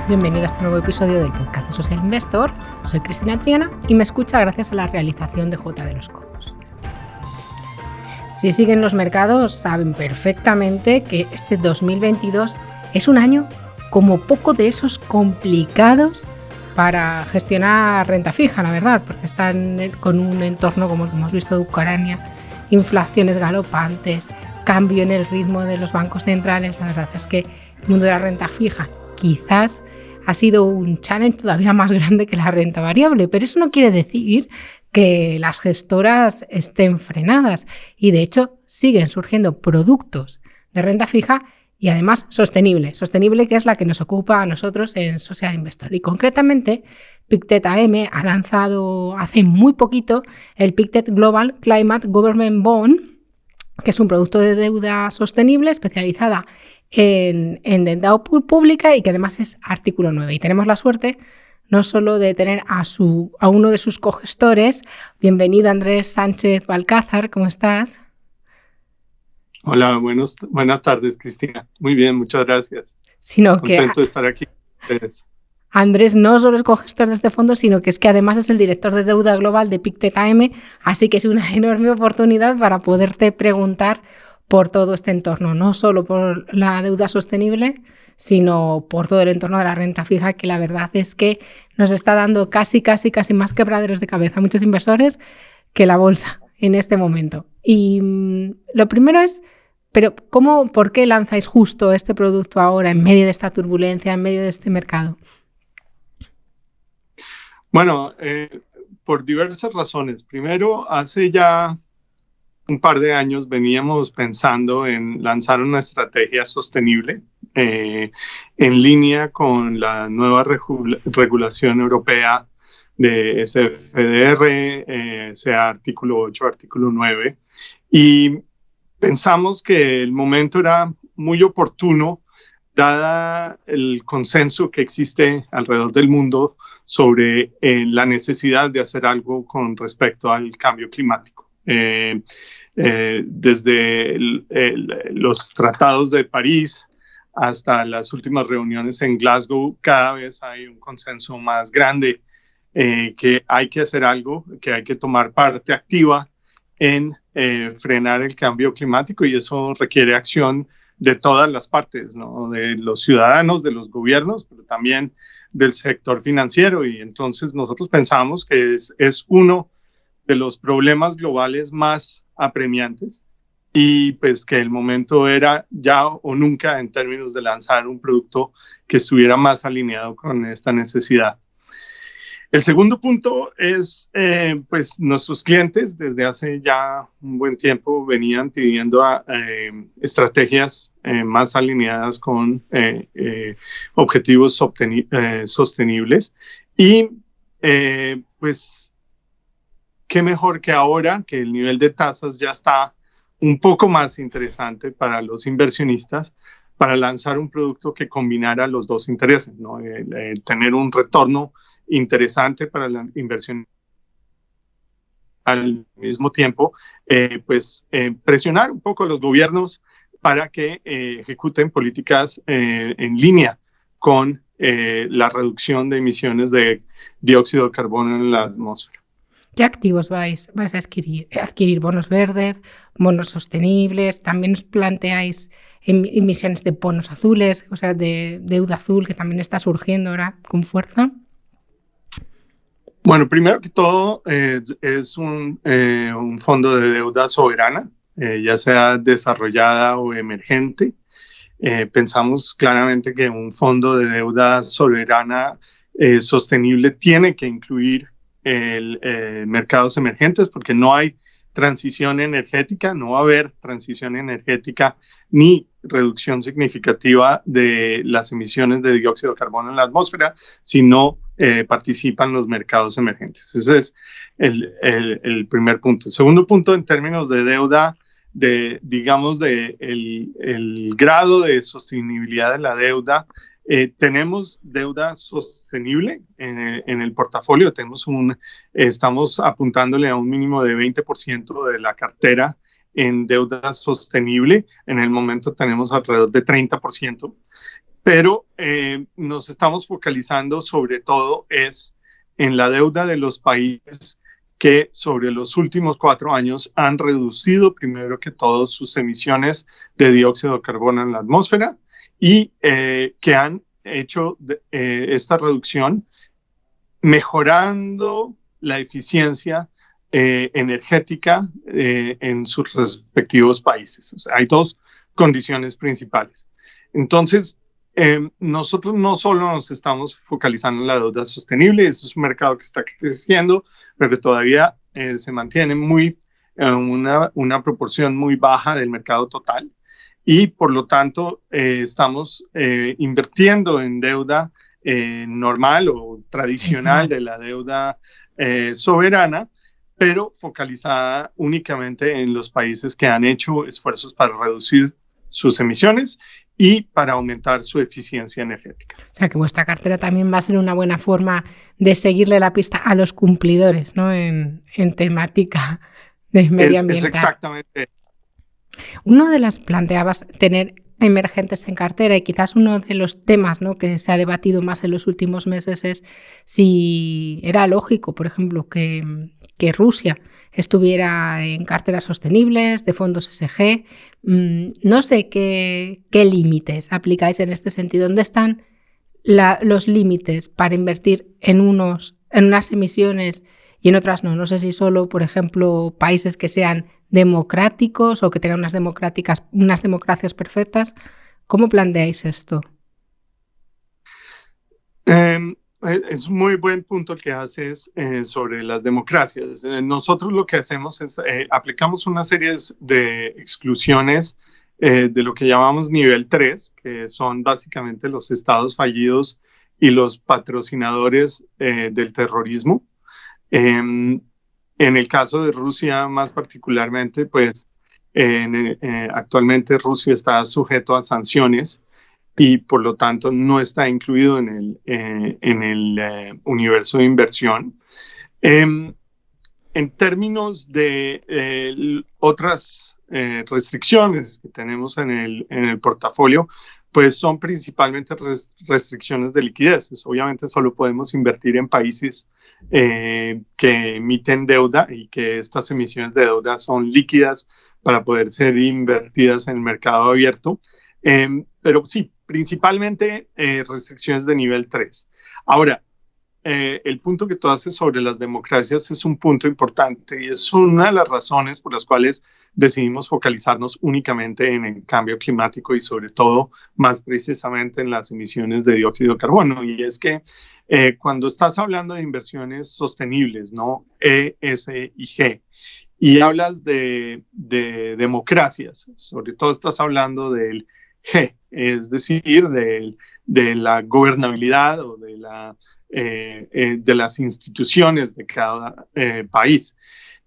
Bienvenido a este nuevo episodio del podcast de Social Investor. Soy Cristina Triana y me escucha gracias a la realización de J. de los Cobos. Si siguen los mercados, saben perfectamente que este 2022 es un año como poco de esos complicados para gestionar renta fija, la verdad, porque están con un entorno como el que hemos visto de Ucrania, inflaciones galopantes, cambio en el ritmo de los bancos centrales. La verdad es que el mundo de la renta fija quizás ha sido un challenge todavía más grande que la renta variable, pero eso no quiere decir que las gestoras estén frenadas y de hecho siguen surgiendo productos de renta fija y además sostenible que es la que nos ocupa a nosotros en Social Investor. Y concretamente Pictet AM ha lanzado hace muy poquito el Pictet Global Climate Government Bond, que es un producto de deuda sostenible especializada en deuda pública y que además es artículo 9. Y tenemos la suerte no solo de tener a uno de sus cogestores. Bienvenido, Andrés Sánchez Balcázar, ¿cómo estás? Hola, buenas tardes, Cristina. Muy bien, muchas gracias. Contento de estar aquí con ustedes. Andrés no solo es cogestor de este fondo, sino que es que además es el director de deuda global de Pictet AM, así que es una enorme oportunidad para poderte preguntar por todo este entorno, no solo por la deuda sostenible, sino por todo el entorno de la renta fija, que la verdad es que nos está dando casi más quebraderos de cabeza a muchos inversores que la bolsa en este momento. Y lo primero es, pero ¿por qué lanzáis justo este producto ahora, en medio de esta turbulencia, en medio de este mercado? Bueno, por diversas razones. Primero, hace ya un par de años veníamos pensando en lanzar una estrategia sostenible en línea con la nueva regulación europea de SFDR, sea artículo 8, artículo 9, y pensamos que el momento era muy oportuno dada el consenso que existe alrededor del mundo sobre la necesidad de hacer algo con respecto al cambio climático. Desde los tratados de París hasta las últimas reuniones en Glasgow, cada vez hay un consenso más grande que hay que hacer algo, que hay que tomar parte activa en frenar el cambio climático, y eso requiere acción de todas las partes, ¿no? De los ciudadanos, de los gobiernos, pero también del sector financiero. Y entonces nosotros pensamos que es uno de los problemas globales más apremiantes y pues que el momento era ya o nunca en términos de lanzar un producto que estuviera más alineado con esta necesidad. El segundo punto es, pues nuestros clientes desde hace ya un buen tiempo venían pidiendo estrategias más alineadas con objetivos sostenibles y pues qué mejor que ahora que el nivel de tasas ya está un poco más interesante para los inversionistas para lanzar un producto que combinara los dos intereses, ¿no? Tener un retorno interesante para la inversión al mismo tiempo, presionar un poco a los gobiernos para que ejecuten políticas en línea con la reducción de emisiones de dióxido de carbono en la atmósfera. ¿Qué activos vais a adquirir? ¿Adquirir bonos verdes, bonos sostenibles? ¿También os planteáis emisiones de bonos azules, o sea, de deuda azul, que también está surgiendo ahora con fuerza? Bueno, primero que todo, es un fondo de deuda soberana, ya sea desarrollada o emergente. Pensamos claramente que un fondo de deuda soberana sostenible tiene que incluir mercados emergentes, porque no hay transición energética, no va a haber transición energética ni reducción significativa de las emisiones de dióxido de carbono en la atmósfera si no participan los mercados emergentes. Ese es el primer punto. El segundo punto, en términos de deuda, el grado de sostenibilidad de la deuda, tenemos deuda sostenible en el portafolio. Estamos apuntándole a un mínimo de 20% de la cartera en deuda sostenible. En el momento tenemos alrededor de 30%. pero nos estamos focalizando sobre todo es en la deuda de los países que sobre los últimos 4 años han reducido primero que todo sus emisiones de dióxido de carbono en la atmósfera y que han hecho esta reducción mejorando la eficiencia energética en sus respectivos países. O sea, hay 2 condiciones principales. Entonces, nosotros no solo nos estamos focalizando en la deuda sostenible, eso es un mercado que está creciendo, pero que todavía se mantiene una proporción muy baja del mercado total y por lo tanto estamos invirtiendo en deuda normal o tradicional de la deuda soberana, pero focalizada únicamente en los países que han hecho esfuerzos para reducir sus emisiones y para aumentar su eficiencia energética. O sea, que vuestra cartera también va a ser una buena forma de seguirle la pista a los cumplidores, ¿no? En temática de medioambiental. Es exactamente. Uno de las planteabas tener emergentes en cartera y quizás uno de los temas, ¿no?, que se ha debatido más en los últimos meses es si era lógico, por ejemplo, que Rusia estuviera en carteras sostenibles, de fondos ESG. No sé qué límites aplicáis en este sentido. ¿Dónde están los límites para invertir en unas emisiones y en otras no? No sé si solo, por ejemplo, países que sean democráticos o que tengan unas democracias perfectas. ¿Cómo planteáis esto? Es un muy buen punto el que haces sobre las democracias. Nosotros lo que hacemos es aplicamos una serie de exclusiones de lo que llamamos nivel 3, que son básicamente los estados fallidos y los patrocinadores del terrorismo. En el caso de Rusia más particularmente, pues actualmente Rusia está sujeto a sanciones y por lo tanto no está incluido en el universo de inversión. En términos de otras restricciones que tenemos en el portafolio, pues son principalmente restricciones de liquidez. Obviamente solo podemos invertir en países que emiten deuda y que estas emisiones de deuda son líquidas para poder ser invertidas en el mercado abierto. Pero sí, principalmente restricciones de nivel 3. Ahora, el punto que tú haces sobre las democracias es un punto importante y es una de las razones por las cuales decidimos focalizarnos únicamente en el cambio climático y sobre todo más precisamente en las emisiones de dióxido de carbono. Y es que cuando estás hablando de inversiones sostenibles, ¿no? E, S y G, y hablas de democracias, sobre todo estás hablando del G, es decir, de la gobernabilidad o de las instituciones de cada país.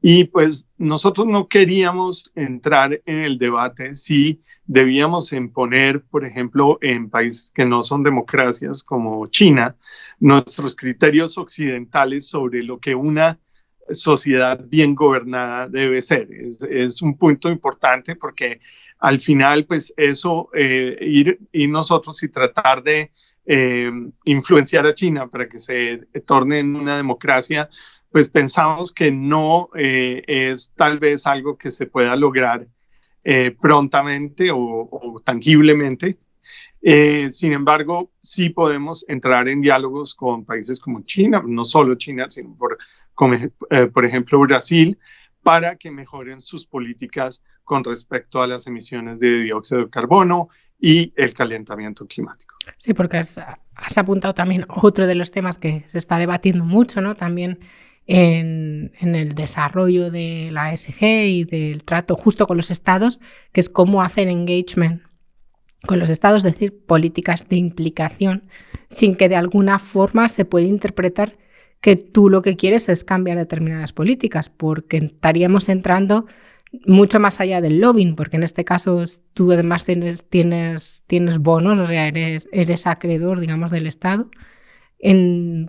Y pues nosotros no queríamos entrar en el debate si debíamos imponer, por ejemplo, en países que no son democracias como China, nuestros criterios occidentales sobre lo que una sociedad bien gobernada debe ser. Es un punto importante porque al final, pues eso, ir nosotros y tratar de influenciar a China para que se torne en una democracia, pues pensamos que no es tal vez algo que se pueda lograr prontamente o tangiblemente. Sin embargo, sí podemos entrar en diálogos con países como China, no solo China, sino por ejemplo Brasil, para que mejoren sus políticas con respecto a las emisiones de dióxido de carbono y el calentamiento climático. Sí, porque has apuntado también otro de los temas que se está debatiendo mucho, ¿no? También en el desarrollo de la ESG y del trato justo con los estados, que es cómo hacer engagement con los estados, es decir, políticas de implicación, sin que de alguna forma se pueda interpretar que tú lo que quieres es cambiar determinadas políticas, porque estaríamos entrando mucho más allá del lobbying, porque en este caso tú además tienes bonos, o sea, eres acreedor, digamos, del Estado.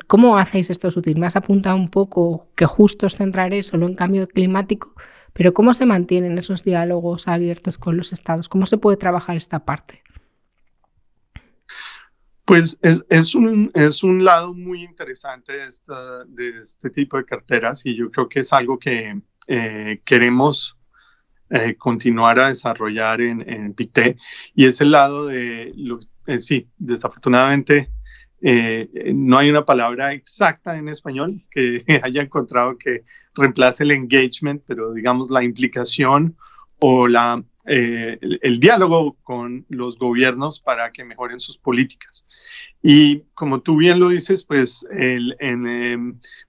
¿Cómo hacéis esto útil? Me has apuntado un poco que justo os centraré solo en cambio climático, pero ¿cómo se mantienen esos diálogos abiertos con los estados? ¿Cómo se puede trabajar esta parte? Pues es un lado muy interesante de este tipo de carteras y yo creo que es algo que queremos continuar a desarrollar en Pictet, y es el lado de, sí, desafortunadamente no hay una palabra exacta en español que haya encontrado que reemplace el engagement, pero digamos la implicación o el diálogo con los gobiernos para que mejoren sus políticas. Y como tú bien lo dices, pues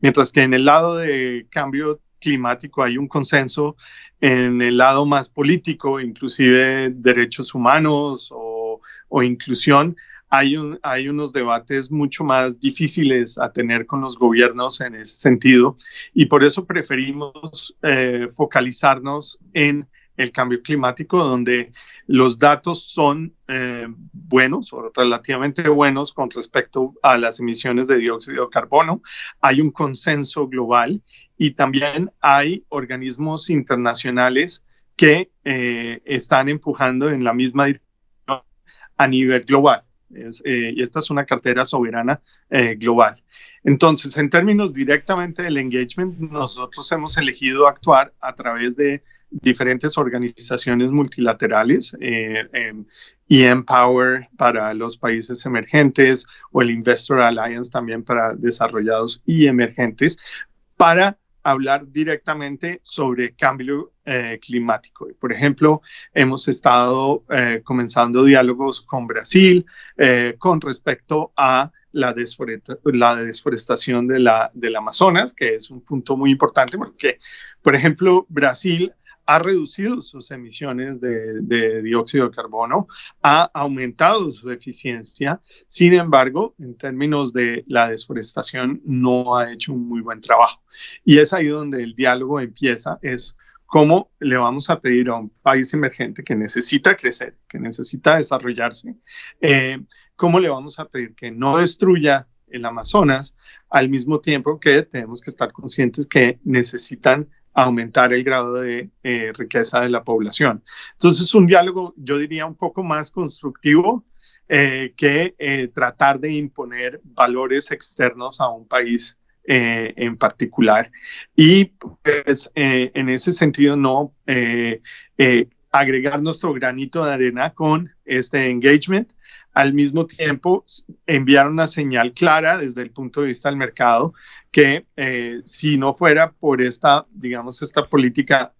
mientras que en el lado de cambio climático hay un consenso, en el lado más político, inclusive derechos humanos o inclusión, hay unos debates mucho más difíciles a tener con los gobiernos en ese sentido, y por eso preferimos focalizarnos en el cambio climático, donde los datos son buenos o relativamente buenos con respecto a las emisiones de dióxido de carbono. Hay un consenso global y también hay organismos internacionales que están empujando en la misma dirección a nivel global. Y esta es una cartera soberana global. Entonces, en términos directamente del engagement, nosotros hemos elegido actuar a través de diferentes organizaciones multilaterales, Empower para los países emergentes o el Investor Alliance también para desarrollados y emergentes, para hablar directamente sobre cambio climático. Por ejemplo, hemos estado comenzando diálogos con Brasil con respecto a la desforestación del Amazonas, que es un punto muy importante porque, por ejemplo, Brasil ha reducido sus emisiones de dióxido de carbono, ha aumentado su eficiencia. Sin embargo, en términos de la desforestación, no ha hecho un muy buen trabajo. Y es ahí donde el diálogo empieza, es cómo le vamos a pedir a un país emergente que necesita crecer, que necesita desarrollarse, cómo le vamos a pedir que no destruya el Amazonas, al mismo tiempo que tenemos que estar conscientes que necesitan aumentar el grado de riqueza de la población. Entonces, un diálogo, yo diría, un poco más constructivo que tratar de imponer valores externos a un país en particular. Y pues, en ese sentido, no agregar nuestro granito de arena con este engagement. Al mismo tiempo, enviar una señal clara desde el punto de vista del mercado que si no fuera por esta política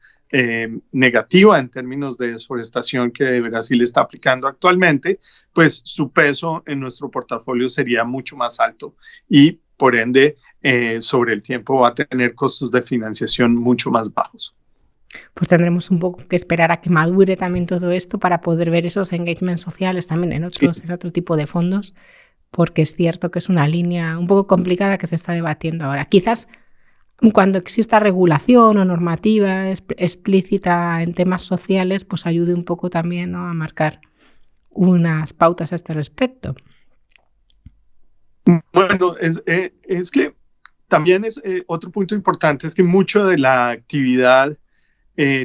negativa en términos de desforestación que Brasil está aplicando actualmente, pues su peso en nuestro portafolio sería mucho más alto y por ende sobre el tiempo va a tener costos de financiación mucho más bajos. Pues tendremos un poco que esperar a que madure también todo esto para poder ver esos engagements sociales también en otro tipo de fondos, porque es cierto que es una línea un poco complicada que se está debatiendo ahora. Quizás cuando exista regulación o normativa explícita en temas sociales, pues ayude un poco también, ¿no?, a marcar unas pautas a este respecto. Bueno, es que también es otro punto importante, es que mucho de la actividad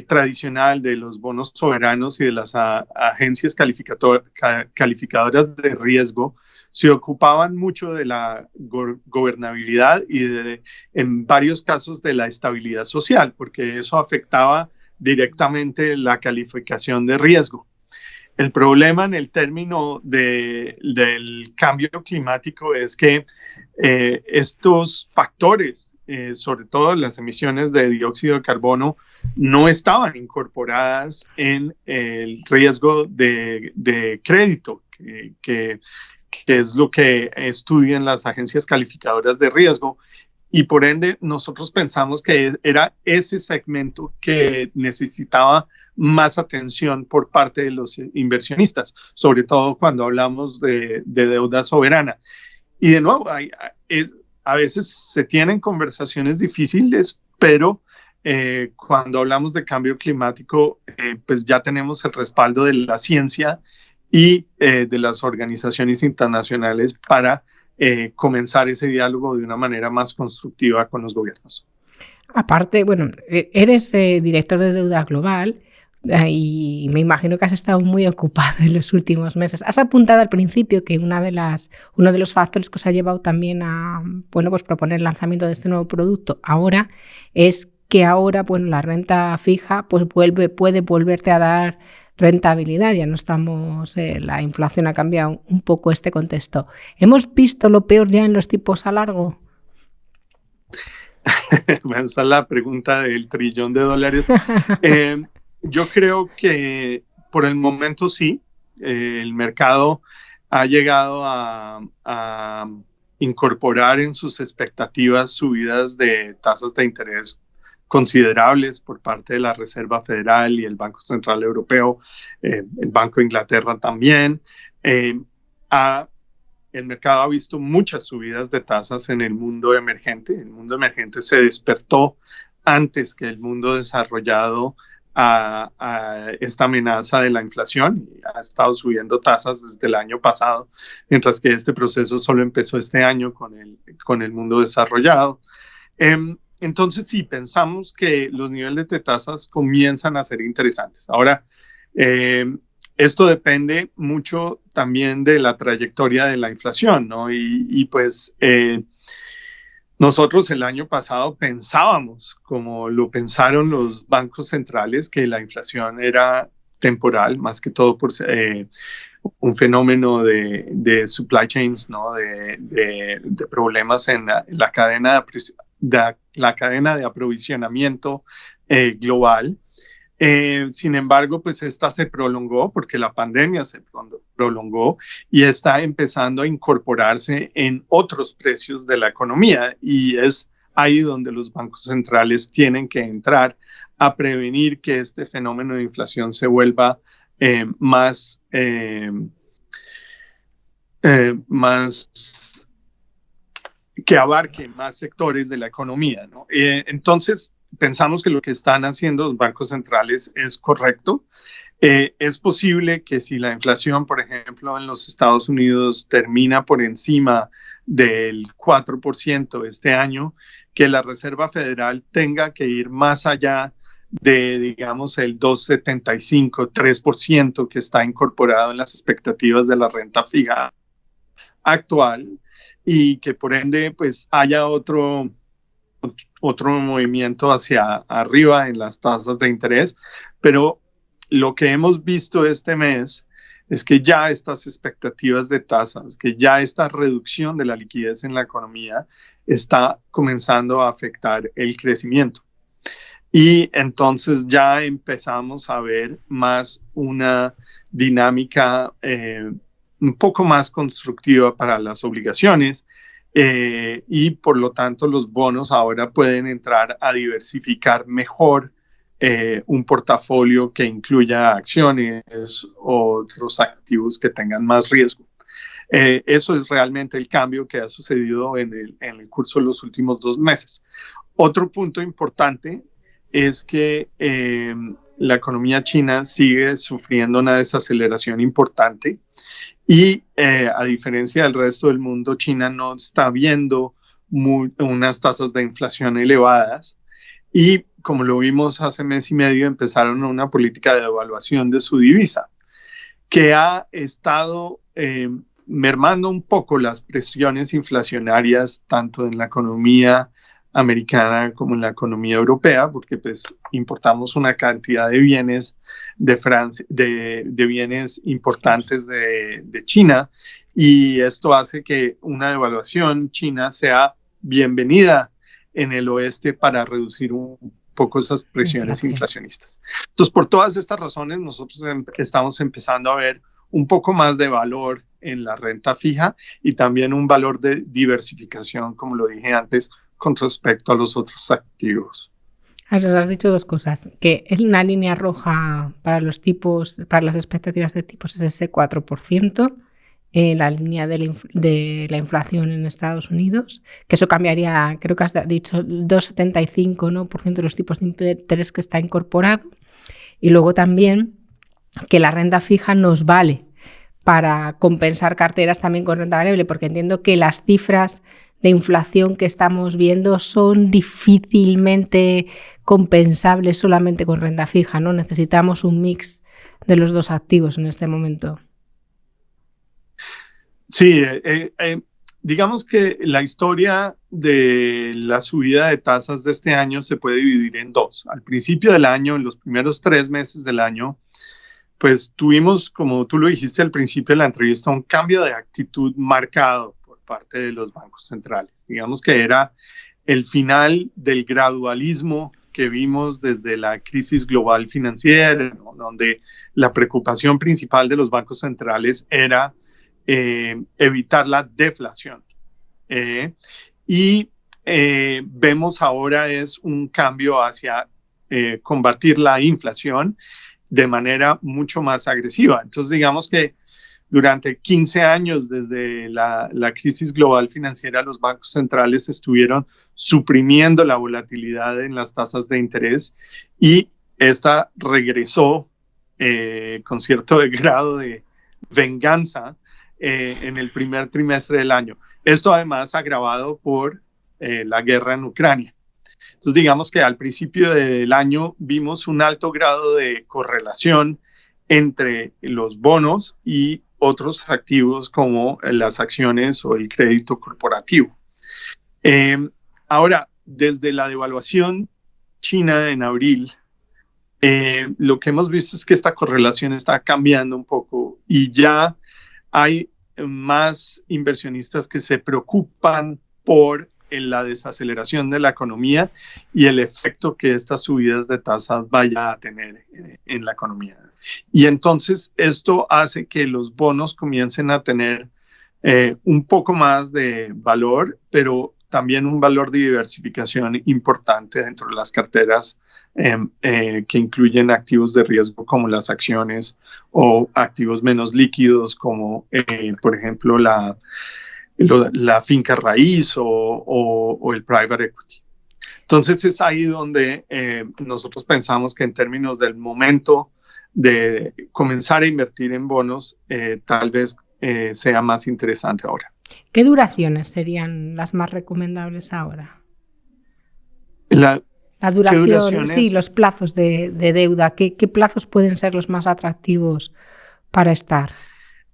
tradicional de los bonos soberanos y de las agencias calificadoras de riesgo se ocupaban mucho de la gobernabilidad y en varios casos de la estabilidad social, porque eso afectaba directamente la calificación de riesgo. El problema en el término del cambio climático es que estos factores, sobre todo las emisiones de dióxido de carbono, no estaban incorporadas en el riesgo de crédito, que es lo que estudian las agencias calificadoras de riesgo. Y por ende, nosotros pensamos que era ese segmento que necesitaba más atención por parte de los inversionistas, sobre todo cuando hablamos de deuda soberana. Y de nuevo, a veces se tienen conversaciones difíciles, pero cuando hablamos de cambio climático, pues ya tenemos el respaldo de la ciencia y de las organizaciones internacionales para comenzar ese diálogo de una manera más constructiva con los gobiernos. Aparte, bueno, eres director de deuda global. Y me imagino que has estado muy ocupado en los últimos meses. Has apuntado al principio que uno de los factores que os ha llevado también a pues proponer el lanzamiento de este nuevo producto ahora es que ahora la renta fija pues puede volverte a dar rentabilidad. Ya no estamos, la inflación ha cambiado un poco este contexto. ¿Hemos visto lo peor ya en los tipos a largo? Esa es la pregunta del $1 trillón. Yo creo que por el momento sí, el mercado ha llegado a incorporar en sus expectativas subidas de tasas de interés considerables por parte de la Reserva Federal y el Banco Central Europeo, el Banco de Inglaterra también. El mercado ha visto muchas subidas de tasas en el mundo emergente. El mundo emergente se despertó antes que el mundo desarrollado a esta amenaza de la inflación y ha estado subiendo tasas desde el año pasado, mientras que este proceso solo empezó este año con el mundo desarrollado. Entonces sí, pensamos que los niveles de tasas comienzan a ser interesantes. Ahora, esto depende mucho también de la trayectoria de la inflación, ¿no? Y pues nosotros el año pasado pensábamos, como lo pensaron los bancos centrales, que la inflación era temporal, más que todo por un fenómeno de supply chains, ¿no? de problemas en la cadena de aprovisionamiento global. Sin embargo, pues esta se prolongó porque la pandemia se prolongó y está empezando a incorporarse en otros precios de la economía, y es ahí donde los bancos centrales tienen que entrar a prevenir que este fenómeno de inflación se vuelva más que abarque más sectores de la economía, ¿no? Entonces, pensamos que lo que están haciendo los bancos centrales es correcto. Es posible que si la inflación, por ejemplo, en los Estados Unidos termina por encima del 4% este año, que la Reserva Federal tenga que ir más allá de, digamos, el 2,75, 3% que está incorporado en las expectativas de la renta fija actual, y que por ende pues haya otro movimiento hacia arriba en las tasas de interés. Pero lo que hemos visto este mes es que ya estas expectativas de tasas, que ya esta reducción de la liquidez en la economía está comenzando a afectar el crecimiento. Y entonces ya empezamos a ver más una dinámica un poco más constructiva para las obligaciones, y por lo tanto los bonos ahora pueden entrar a diversificar mejor un portafolio que incluya acciones o otros activos que tengan más riesgo. Eso es realmente el cambio que ha sucedido en el curso de los últimos 2 meses. Otro punto importante es que la economía china sigue sufriendo una desaceleración importante y a diferencia del resto del mundo, China no está viendo unas tasas de inflación elevadas, y como lo vimos hace mes y medio, empezaron una política de devaluación de su divisa que ha estado mermando un poco las presiones inflacionarias tanto en la economía americana como en la economía europea, porque pues importamos una cantidad de bienes de Francia, de bienes importantes de China, y esto hace que una devaluación china sea bienvenida en el oeste para reducir un poco esas presiones inflacionistas. Entonces, por todas estas razones, nosotros estamos empezando a ver un poco más de valor en la renta fija y también un valor de diversificación, como lo dije antes, con respecto a los otros activos. Has dicho 2 cosas, que es una línea roja para los tipos, para las expectativas de tipos es ese 4%, la línea de la inflación en Estados Unidos, que eso cambiaría, creo que has dicho 2,75%, ¿no?, de los tipos de interés que está incorporado, y luego también que la renta fija nos vale para compensar carteras también con renta variable, porque entiendo que las cifras inflación que estamos viendo son difícilmente compensables solamente con renta fija, ¿no? Necesitamos un mix de los dos activos en este momento. Sí, digamos que la historia de la subida de tasas de este año se puede dividir en dos. Al principio del año, en los primeros 3 meses del año, pues tuvimos, como tú lo dijiste al principio de la entrevista, un cambio de actitud marcado por parte de los bancos centrales. Digamos que era el final del gradualismo que vimos desde la crisis global financiera, ¿no? Donde la preocupación principal de los bancos centrales era evitar la deflación. Vemos ahora es un cambio hacia combatir la inflación de manera mucho más agresiva. Entonces, digamos que durante 15 años desde la crisis global financiera, los bancos centrales estuvieron suprimiendo la volatilidad en las tasas de interés y esta regresó con cierto grado de venganza en el primer trimestre del año. Esto además agravado por la guerra en Ucrania. Entonces, digamos que al principio del año vimos un alto grado de correlación entre los bonos y otros activos como las acciones o el crédito corporativo. Ahora, desde la devaluación china en abril, lo que hemos visto es que esta correlación está cambiando un poco y ya hay más inversionistas que se preocupan por la desaceleración de la economía y el efecto que estas subidas de tasas vaya a tener en la economía. Y entonces esto hace que los bonos comiencen a tener un poco más de valor, pero también un valor de diversificación importante dentro de las carteras que incluyen activos de riesgo como las acciones o activos menos líquidos como, por ejemplo, la finca raíz o el private equity. Entonces es ahí donde nosotros pensamos que en términos del momento de comenzar a invertir en bonos, tal vez sea más interesante ahora. ¿Qué duraciones serían las más recomendables ahora? La duración, sí, los plazos de deuda. ¿Qué plazos pueden ser los más atractivos para estar?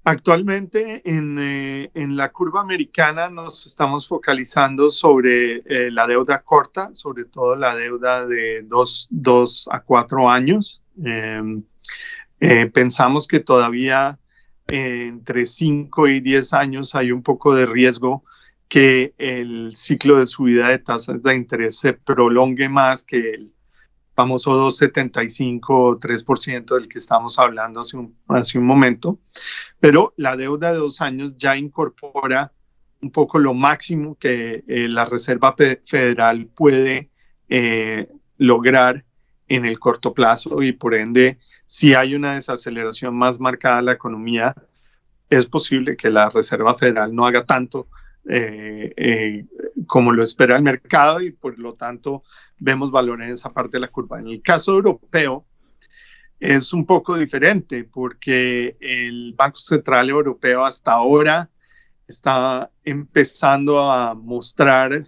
Actualmente en la curva americana nos estamos focalizando sobre la deuda corta, sobre todo la deuda de 2 a 4 años. Pensamos que todavía entre 5 y 10 años hay un poco de riesgo que el ciclo de subida de tasas de interés se prolongue más que el famoso 2,75 o 3% del que estamos hablando hace un momento. Pero la deuda de 2 años ya incorpora un poco lo máximo que la Reserva Federal puede lograr en el corto plazo y por ende, si hay una desaceleración más marcada de la economía, es posible que la Reserva Federal no haga tanto como lo espera el mercado y por lo tanto vemos valor en esa parte de la curva. En el caso europeo es un poco diferente porque el Banco Central Europeo hasta ahora está empezando a mostrar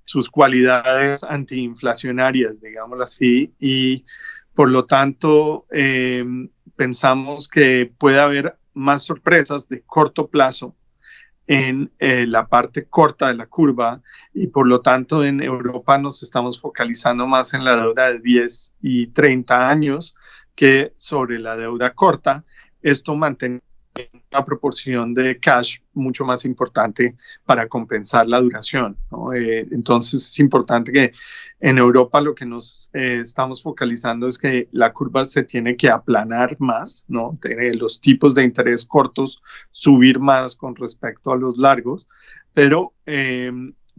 sus cualidades antiinflacionarias, digámoslo así, y por lo tanto pensamos que puede haber más sorpresas de corto plazo en la parte corta de la curva y por lo tanto en Europa nos estamos focalizando más en la deuda de 10 y 30 años que sobre la deuda corta. Esto mantiene una proporción de cash mucho más importante para compensar la duración, ¿no? Entonces es importante que en Europa lo que nos estamos focalizando es que la curva se tiene que aplanar más, ¿no? Los tipos de interés cortos subir más con respecto a los largos, pero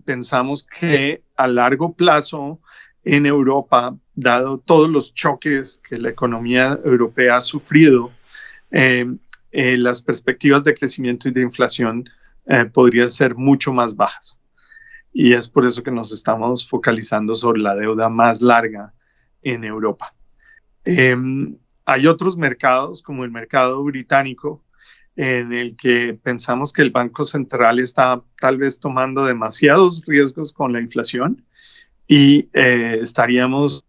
pensamos que a largo plazo en Europa, dado todos los choques que la economía europea ha sufrido, las perspectivas de crecimiento y de inflación podrían ser mucho más bajas. Y es por eso que nos estamos focalizando sobre la deuda más larga en Europa. Hay otros mercados, como el mercado británico, en el que pensamos que el Banco Central está tal vez tomando demasiados riesgos con la inflación y estaríamos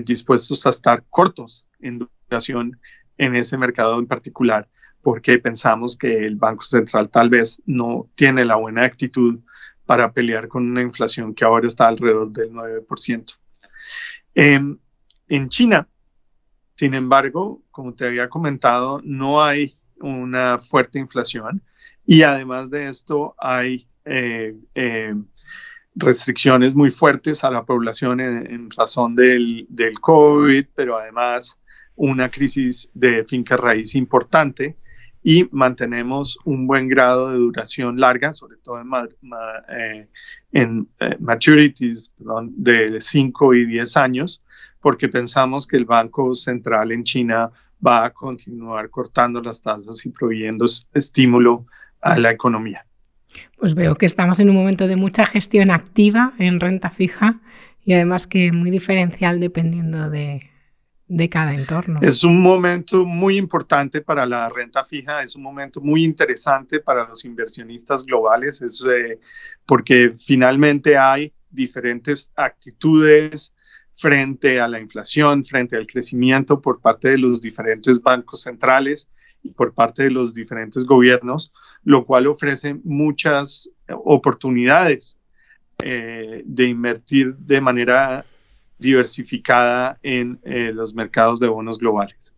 dispuestos a estar cortos en duración en ese mercado en particular, porque pensamos que el Banco Central tal vez no tiene la buena actitud para pelear con una inflación que ahora está alrededor del 9%. En China, sin embargo, como te había comentado, no hay una fuerte inflación y además de esto hay restricciones muy fuertes a la población en razón del COVID, pero además una crisis de finca raíz importante y mantenemos un buen grado de duración larga, sobre todo en maturities de 5 y 10 años, porque pensamos que el Banco Central en China va a continuar cortando las tasas y proveyendo estímulo a la economía. Pues veo que estamos en un momento de mucha gestión activa en renta fija y además que muy diferencial dependiendo de cada entorno. Es un momento muy importante para la renta fija, es un momento muy interesante para los inversionistas globales, porque finalmente hay diferentes actitudes frente a la inflación, frente al crecimiento por parte de los diferentes bancos centrales y por parte de los diferentes gobiernos, lo cual ofrece muchas oportunidades de invertir de manera diversificada en los mercados de bonos globales.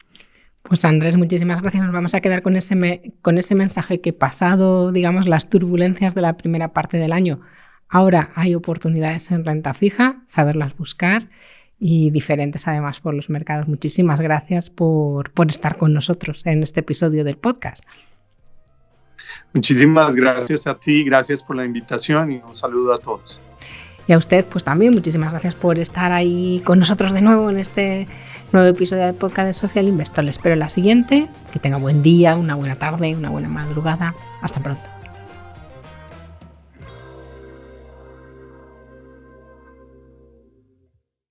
Pues Andrés, muchísimas gracias. Nos vamos a quedar con ese mensaje que pasado, digamos, las turbulencias de la primera parte del año, ahora hay oportunidades en renta fija, saberlas buscar y diferentes además por los mercados. Muchísimas gracias por estar con nosotros en este episodio del podcast. Muchísimas gracias a ti, gracias por la invitación y un saludo a todos. Y a usted, pues también, muchísimas gracias por estar ahí con nosotros de nuevo en este nuevo episodio del podcast de Social Investor. Les espero en la siguiente. Que tenga buen día, una buena tarde, una buena madrugada. Hasta pronto.